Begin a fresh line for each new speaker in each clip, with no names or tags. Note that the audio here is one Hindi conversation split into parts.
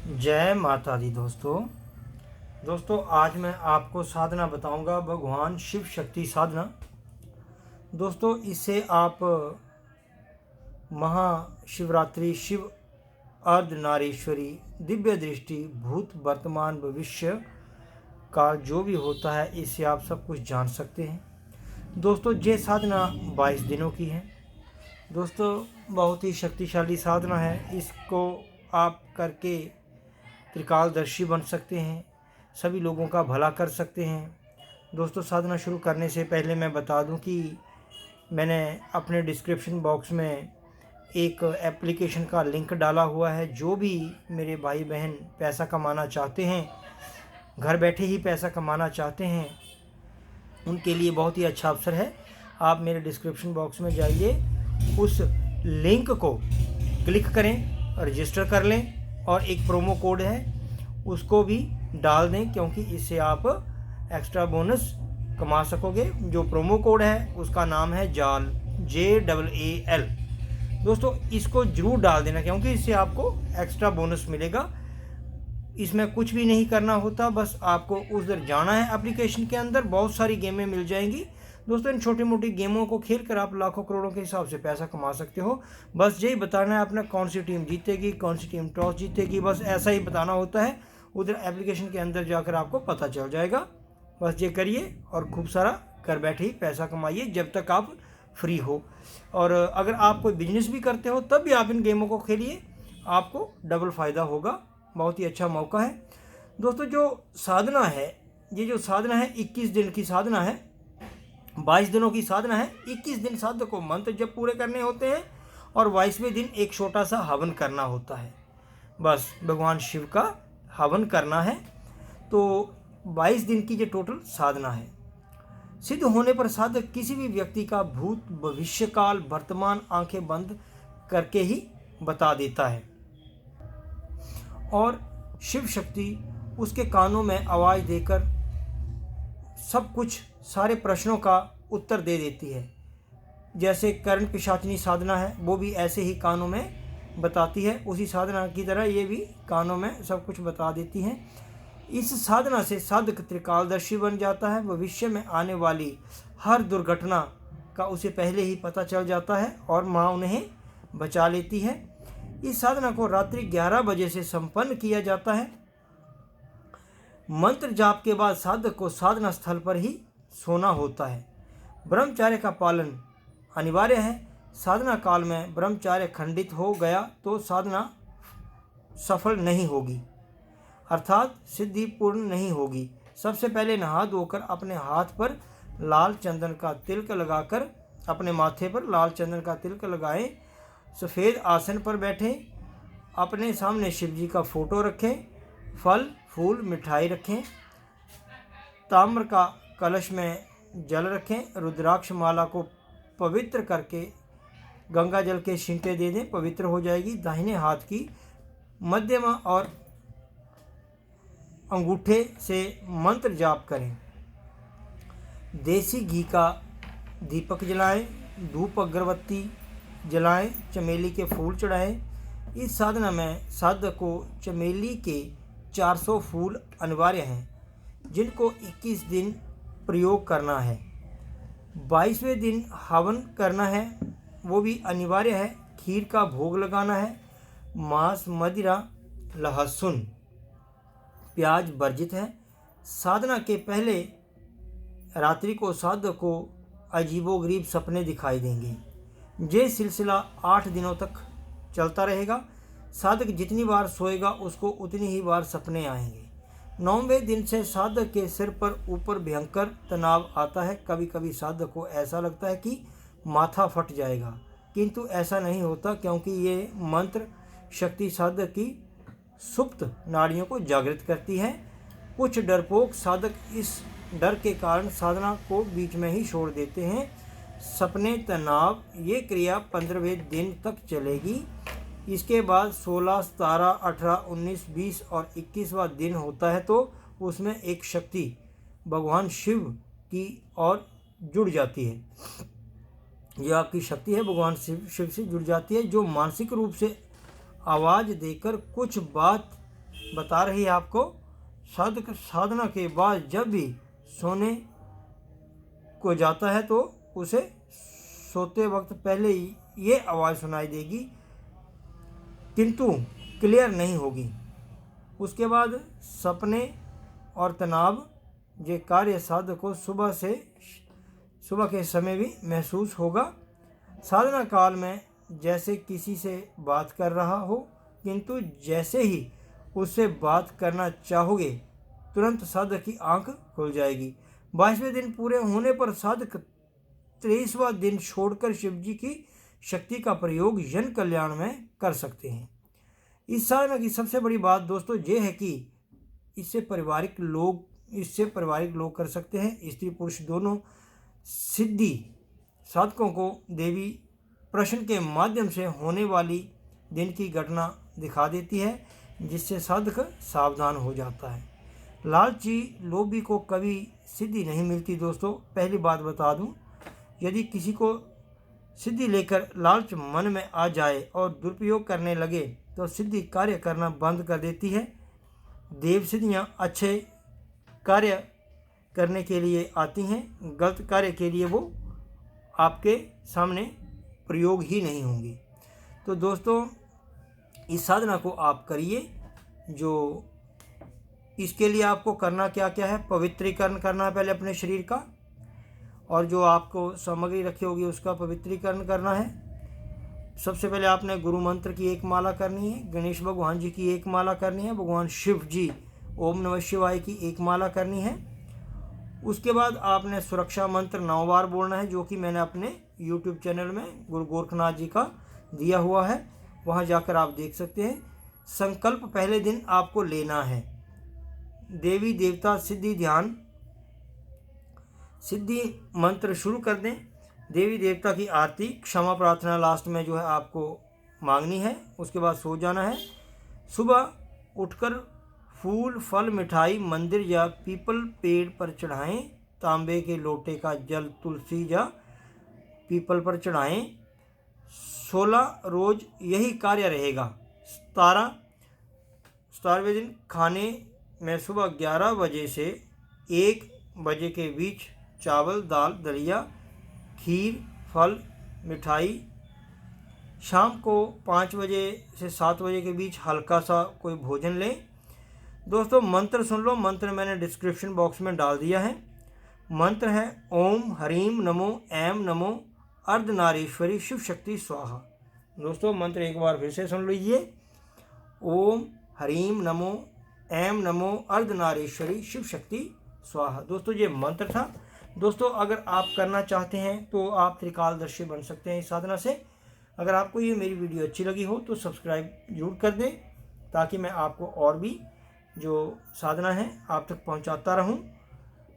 जय माता दी दोस्तों आज मैं आपको साधना बताऊंगा भगवान शिव शक्ति साधना। दोस्तों इससे आप महाशिवरात्रि, शिव अर्धनारीश्वरी, दिव्य दृष्टि, भूत वर्तमान भविष्य काल जो भी होता है इससे आप सब कुछ जान सकते हैं। दोस्तों ये साधना 22 दिनों की है। दोस्तों बहुत ही शक्तिशाली साधना है। इसको आप करके त्रिकालदर्शी बन सकते हैं, सभी लोगों का भला कर सकते हैं। दोस्तों साधना शुरू करने से पहले मैं बता दूं कि मैंने अपने डिस्क्रिप्शन बॉक्स में एक एप्लीकेशन का लिंक डाला हुआ है। जो भी मेरे भाई बहन पैसा कमाना चाहते हैं, घर बैठे ही पैसा कमाना चाहते हैं, उनके लिए बहुत ही अच्छा अवसर है। आप मेरे डिस्क्रिप्शन बॉक्स में जाइए, उस लिंक को क्लिक करें, रजिस्टर कर लें और एक प्रोमो कोड है उसको भी डाल दें, क्योंकि इससे आप एक्स्ट्रा बोनस कमा सकोगे। जो प्रोमो कोड है उसका नाम है जाल, JAAL। दोस्तों इसको ज़रूर डाल देना, क्योंकि इससे आपको एक्स्ट्रा बोनस मिलेगा। इसमें कुछ भी नहीं करना होता, बस आपको उधर जाना है। एप्लीकेशन के अंदर बहुत सारी गेमें मिल जाएंगी। दोस्तों इन छोटी मोटी गेमों को खेलकर आप लाखों करोड़ों के हिसाब से पैसा कमा सकते हो। बस यही बताना है अपना कौन सी टीम जीतेगी, कौन सी टीम टॉस जीतेगी, बस ऐसा ही बताना होता है। उधर एप्लीकेशन के अंदर जाकर आपको पता चल जाएगा। बस ये करिए और खूब सारा घर बैठे ही पैसा कमाइए जब तक आप फ्री हो। और अगर आप कोई बिजनेस भी करते हो तब भी आप इन गेमों को खेलिए, आपको डबल फ़ायदा होगा। बहुत ही अच्छा मौका है। दोस्तों जो साधना है, ये जो साधना है 21 दिन की साधना है, 22 दिनों की साधना है। 21 दिन साधक को मंत्र जब पूरे करने होते हैं और 22वें दिन एक छोटा सा हवन करना होता है। बस भगवान शिव का हवन करना है। तो 22 दिन की ये टोटल साधना है। सिद्ध होने पर साधक किसी भी व्यक्ति का भूत, भविष्य काल, वर्तमान आंखें बंद करके ही बता देता है और शिव शक्ति उसके कानों में आवाज़ देकर सब कुछ, सारे प्रश्नों का उत्तर दे देती है। जैसे कर्ण पिशाचिनी साधना है, वो भी ऐसे ही कानों में बताती है। उसी साधना की तरह ये भी कानों में सब कुछ बता देती हैं। इस साधना से साधक त्रिकालदर्शी बन जाता है। भविष्य में आने वाली हर दुर्घटना का उसे पहले ही पता चल जाता है और माँ उन्हें बचा लेती है। इस साधना को रात्रि 11 बजे से संपन्न किया जाता है। मंत्र जाप के बाद साधक को साधना स्थल पर ही सोना होता है। ब्रह्मचर्य का पालन अनिवार्य है। साधना काल में ब्रह्मचर्य खंडित हो गया तो साधना सफल नहीं होगी, अर्थात सिद्धि पूर्ण नहीं होगी। सबसे पहले नहा धोकर अपने हाथ पर लाल चंदन का तिलक लगाकर, अपने माथे पर लाल चंदन का तिलक लगाएं। सफ़ेद आसन पर बैठें। अपने सामने शिव जी का फोटो रखें। फल फूल मिठाई रखें। ताम्र का कलश में जल रखें। रुद्राक्ष माला को पवित्र करके गंगा जल के छींटे दे दें, पवित्र हो जाएगी। दाहिने हाथ की मध्यमा और अंगूठे से मंत्र जाप करें। देसी घी का दीपक जलाएं। धूप अगरबत्ती जलाएं। चमेली के फूल चढ़ाएं। इस साधना में साधक को चमेली के 400 फूल अनिवार्य हैं, जिनको 21 दिन प्रयोग करना है। 22वें दिन हवन करना है, वो भी अनिवार्य है। खीर का भोग लगाना है। मांस, मदिरा, लहसुन, प्याज वर्जित है। साधना के पहले रात्रि को साधक को अजीबोगरीब सपने दिखाई देंगे। ये सिलसिला 8 दिनों तक चलता रहेगा। साधक जितनी बार सोएगा उसको उतनी ही बार सपने आएंगे। 9वें दिन से साधक के सिर पर ऊपर भयंकर तनाव आता है। कभी कभी साधक को ऐसा लगता है कि माथा फट जाएगा, किंतु ऐसा नहीं होता, क्योंकि ये मंत्र शक्ति साधक की सुप्त नाड़ियों को जागृत करती है। कुछ डरपोक साधक इस डर के कारण साधना को बीच में ही छोड़ देते हैं। सपने, तनाव, ये क्रिया 15वें दिन तक चलेगी। इसके बाद 16, 17, 18, 19, 20 और 21वां दिन होता है, तो उसमें एक शक्ति भगवान शिव की ओर जुड़ जाती है। यह आपकी शक्ति है, भगवान शिव से जुड़ जाती है, जो मानसिक रूप से आवाज़ देकर कुछ बात बता रही है आपको। साधना के बाद जब भी सोने को जाता है तो उसे सोते वक्त पहले ही ये आवाज़ सुनाई देगी, किंतु क्लियर नहीं होगी। उसके बाद सपने और तनाव ये कार्य साधक को सुबह के समय भी महसूस होगा। साधना काल में जैसे किसी से बात कर रहा हो, किंतु जैसे ही उससे बात करना चाहोगे तुरंत साधक की आंख खुल जाएगी। 22वें दिन पूरे होने पर साधक 23वां दिन छोड़कर शिव जी की शक्ति का प्रयोग जन कल्याण में कर सकते हैं। इस साधना की सबसे बड़ी बात दोस्तों ये है कि इससे पारिवारिक लोग कर सकते हैं। स्त्री पुरुष दोनों सिद्धि साधकों को देवी प्रश्न के माध्यम से होने वाली दिन की घटना दिखा देती है, जिससे साधक सावधान हो जाता है। लालची लोभी को कभी सिद्धि नहीं मिलती दोस्तों। पहली बात बता दूं, यदि किसी को सिद्धि लेकर लालच मन में आ जाए और दुरुपयोग करने लगे तो सिद्धि कार्य करना बंद कर देती है। देव सिद्धियाँ अच्छे कार्य करने के लिए आती हैं, गलत कार्य के लिए वो आपके सामने प्रयोग ही नहीं होंगी। तो दोस्तों इस साधना को आप करिए। जो इसके लिए आपको करना क्या क्या है, पवित्रीकरण करना है पहले अपने शरीर का, और जो आपको सामग्री रखी होगी उसका पवित्रीकरण करना है। सबसे पहले आपने गुरु मंत्र की एक माला करनी है, गणेश भगवान जी की एक माला करनी है, भगवान शिव जी ओम नमः शिवाय की एक माला करनी है। उसके बाद आपने सुरक्षा मंत्र 9 बार बोलना है, जो कि मैंने अपने YouTube चैनल में गुरु गोरखनाथ जी का दिया हुआ है, वहाँ जाकर आप देख सकते हैं। संकल्प पहले दिन आपको लेना है। देवी देवता सिद्धि मंत्र शुरू कर दें। देवी देवता की आरती क्षमा प्रार्थना लास्ट में जो है आपको मांगनी है। उसके बाद सो जाना है। सुबह उठकर फूल फल मिठाई मंदिर या पीपल पेड़ पर चढ़ाएं। तांबे के लोटे का जल तुलसी या पीपल पर चढ़ाएं। 16 रोज यही कार्य रहेगा। 17वें दिन खाने में सुबह 11 बजे से 1 बजे के बीच चावल दाल दलिया खीर फल मिठाई। शाम को 5 बजे से 7 बजे के बीच हल्का सा कोई भोजन लें। दोस्तों मंत्र सुन लो, मंत्र मैंने डिस्क्रिप्शन बॉक्स में डाल दिया है। मंत्र है ओम हरीम नमो ऐम नमो अर्धनारीश्वरी शिव शक्ति स्वाहा। दोस्तों मंत्र एक बार फिर से सुन लीजिए। ओम हरीम नमो ऐम नमो अर्धनारीश्वरी शिव शक्ति स्वाहा। दोस्तों ये मंत्र था। दोस्तों अगर आप करना चाहते हैं तो आप त्रिकालदर्शी बन सकते हैं इस साधना से। अगर आपको ये मेरी वीडियो अच्छी लगी हो तो सब्सक्राइब जरूर कर दें, ताकि मैं आपको और भी जो साधना है आप तक पहुंचाता रहूं।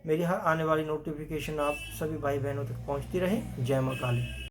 मेरी हर आने वाली नोटिफिकेशन आप सभी भाई बहनों तक पहुंचती रहे। जय मां काली।